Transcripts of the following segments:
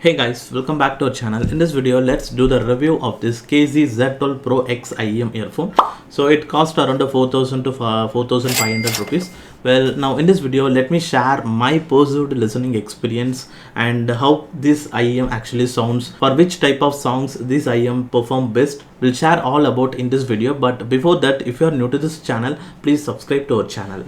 Hey guys, welcome back to our channel. In this video, let's do the review of this KZ Z12 Pro X IEM earphone. So it cost around 4,000 to 4,500 rupees. Well, now in this video, let me share my perceived listening experience and how this IEM actually sounds, for which type of songs this IEM perform best. We'll share all about in this video. But before that, if you are new to this channel, please subscribe to our channel.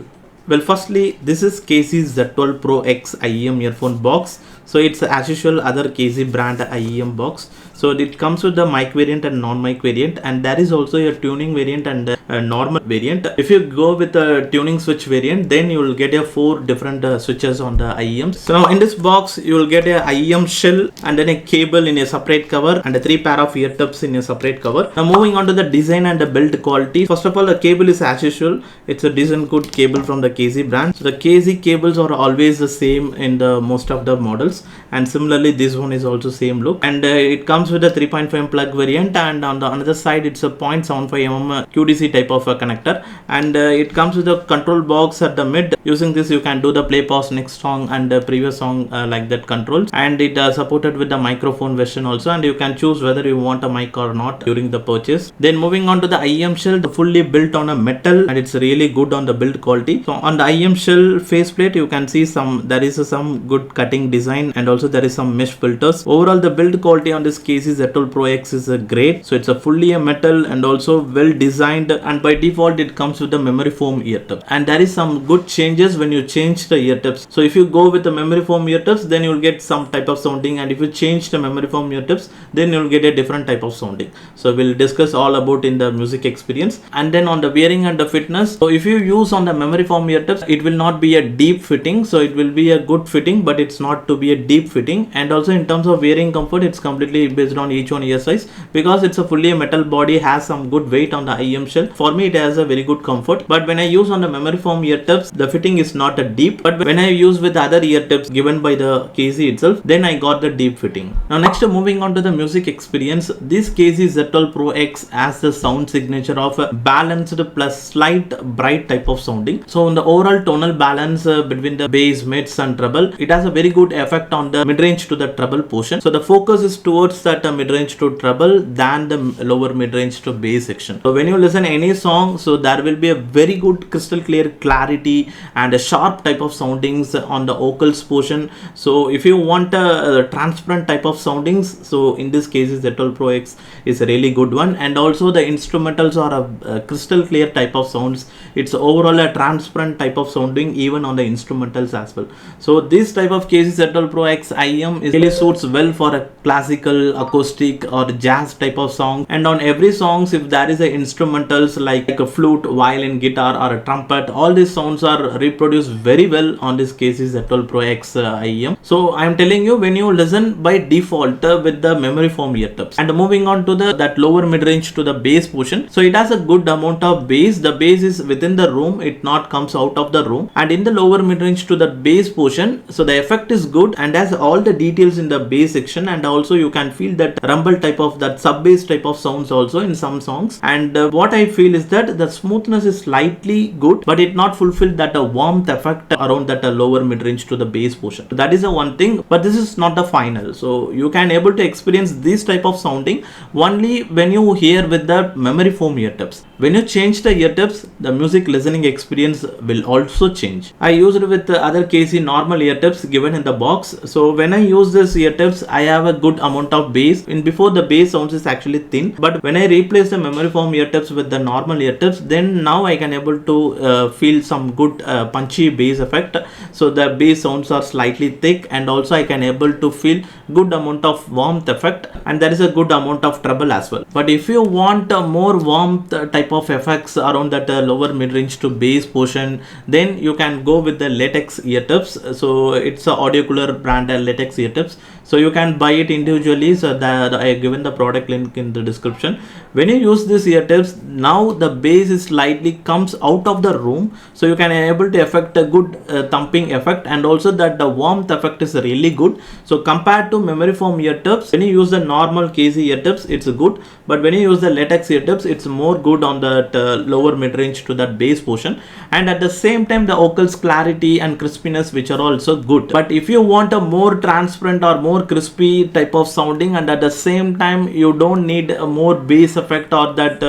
Well, firstly, this is KZ Z12 Pro X IEM earphone box. So it's as usual other KZ brand IEM box. So it comes with the mic variant and non-mic variant, and there is also a tuning variant and a normal variant. If you go with the tuning switch variant, then you will get a 4 different switches on the IEM. So now in this box, you will get a IEM shell and then a cable in a separate cover and 3 pair of ear tips in a separate cover. Now moving on to the design and the build quality. First of all, the cable is as usual. It's a decent good cable from the KZ brand. So the KZ cables are always the same in the most of the models, and similarly this one is also same look, and it comes with a 3.5 plug variant, and on the another side it's a 0.75 mm QDC type of a connector, and it comes with a control box at the mid. Using this you can do the play pause next song and the previous song like that controls, and it supported with the microphone version also, and you can choose whether you want a mic or not during the purchase. Then moving on to the IEM shell, fully built on a metal, and it's really good on the build quality. So on the IEM shell faceplate you can see there is some good cutting design, and also there is some mesh filters. Overall the build quality on this KZ Z12 Pro X is great. So it's a fully a metal and also well designed, and by default it comes with the memory foam ear tip, and there is some good changes when you change the ear tips. So if you go with the memory foam ear tips, then you will get some type of sounding, and if you change the memory foam ear tips, then you will get a different type of sounding. So we'll discuss all about in the music experience. And then on the wearing and the fitness, so if you use on the memory foam ear tips, it will not be a deep fitting, so it will be a good fitting, but it's not to be a deep fitting. And also in terms of wearing comfort, it's completely based on each one ear size, because it's a fully metal body, has some good weight on the IEM shell. For me it has a very good comfort, but when I use on the memory foam ear tips, the fitting is not a deep, but when I use with other ear tips given by the KZ itself, then I got the deep fitting. Now next, moving on to the music experience, this KZ Z12 Pro X has the sound signature of a balanced plus slight bright type of sounding. So in the overall tonal balance between the bass, mids and treble, it has a very good effect on the mid-range to the treble portion. So the focus is towards that mid-range to treble than the lower mid-range to bass section. So when you listen any song, so there will be a very good crystal clear clarity and a sharp type of soundings on the vocals portion. So if you want a transparent type of soundings, so in this case Z12 Pro X is a really good one. And also the instrumentals are a crystal clear type of sounds. It's overall a transparent type of sounding even on the instrumentals as well. So this type of KZ Z12 Pro X IEM really suits well for a classical, acoustic or jazz type of song. And on every songs, if there is a instrumentals like a flute, violin, guitar or a trumpet, all these sounds are reproduced very well on this KZ Z12 Pro X IEM. So I'm telling you, when you listen by default with the memory foam ear tips. And moving on to that lower mid-range to the bass portion, so it has a good amount of bass. The bass is within the room, it not comes out of the room. And in the lower mid-range to the bass portion, so the effect is good and has all the details in the bass section, and also you can feel that rumble type of that sub bass type of sounds also in some songs. And what I feel is that the smoothness is slightly good, but it not fulfilled that warmth effect around that lower mid-range to the bass portion. So that is the one thing, but this is not the final. So you can able to experience this type of sounding only when you hear with the memory foam ear tips. When you change the ear tips, the music listening experience will also change. I used it with the other KZ normal ear tips given in the box. So when I use this ear tips, I have a good amount of bass. In before the bass sounds is actually thin, but when I replace the memory foam ear tips with the normal ear tips, then now I can able to feel some good punchy bass effect. So the bass sounds are slightly thick, and also I can able to feel good amount of warmth effect, and there is a good amount of treble as well. But if you want a more warmth type of effects around that lower mid-range to bass portion, then you can go with the latex ear tips. So it's a audio cooler brand latex ear tips. So you can buy it individually. So I have given the product link in the description. When you use this ear tips, now the bass is slightly comes out of the room, so you can able to affect a good thumping effect, and also that the warmth effect is really good. So compared to memory foam ear tips, when you use the normal KZ ear tips, it's good, but when you use the latex ear tips, it's more good on that lower mid-range to that bass portion. And at the same time, the vocals clarity and crispiness which are also good. But if you want a more transparent or more more crispy type of sounding, and at the same time you don't need a more bass effect or that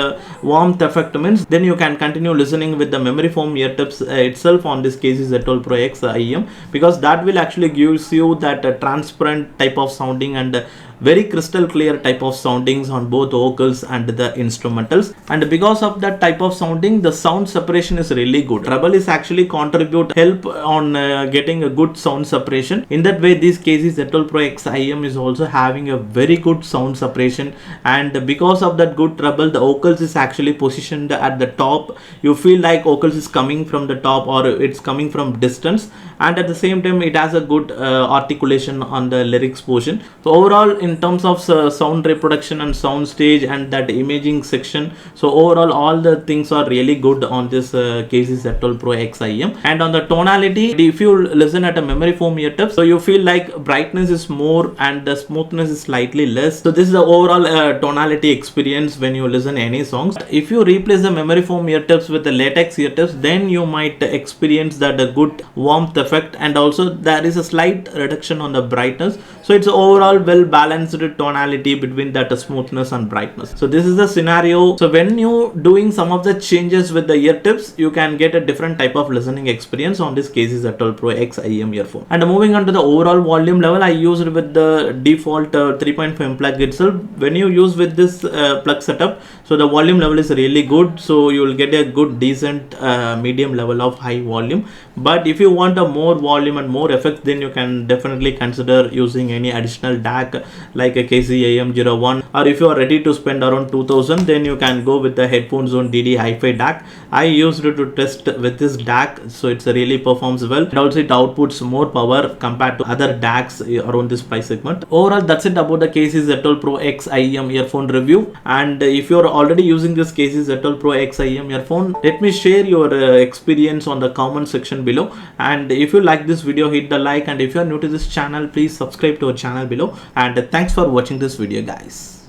warmth effect means, then you can continue listening with the memory foam ear tips itself on this KZ Z12 Pro X IEM, because that will actually gives you that transparent type of sounding and very crystal clear type of soundings on both vocals and the instrumentals. And because of that type of sounding, the sound separation is really good. Treble is actually help on getting a good sound separation. In that way, this KZ Z12 Pro X IEM is also having a very good sound separation, and because of that good treble, the vocals is actually positioned at the top. You feel like vocals is coming from the top or it's coming from distance, and at the same time it has a good articulation on the lyrics portion. So overall, in terms of sound reproduction and sound stage and that imaging section, so overall all the things are really good on this KZ Z12 Pro X IEM. And on the tonality, if you listen at a memory foam ear tips, so you feel like brightness is more and the smoothness is slightly less. So this is the overall tonality experience when you listen any songs. If you replace the memory foam ear tips with the latex ear tips, then you might experience that a good warmth effect, and also there is a slight reduction on the brightness. So it's overall well balanced tonality between that smoothness and brightness. So this is the scenario. So when you doing some of the changes with the ear tips, you can get a different type of listening experience on this KZ Z12 Pro X IEM earphone. And moving on to the overall volume level, I used with the default 3.5 plug itself. When you use with this plug setup, so the volume level is really good, so you will get a good decent medium level of high volume. But if you want a more volume and more effects, then you can definitely consider using any additional DAC like a KZ IEM01, or if you are ready to spend around 2000, then you can go with the Headphones on DD HiFi DAC. I used it to test with this DAC, so it's really performs well, and also it outputs more power compared to other DACs around this price segment. Overall, that's it about the KZ Z12 Pro X IEM earphone review. And if you are already using this KZ Z12 Pro X IEM earphone, let me share your experience on the comment section below. And if you like this video, hit the like, and if you are new to this channel, please subscribe to our channel below. And thanks for watching this video, guys.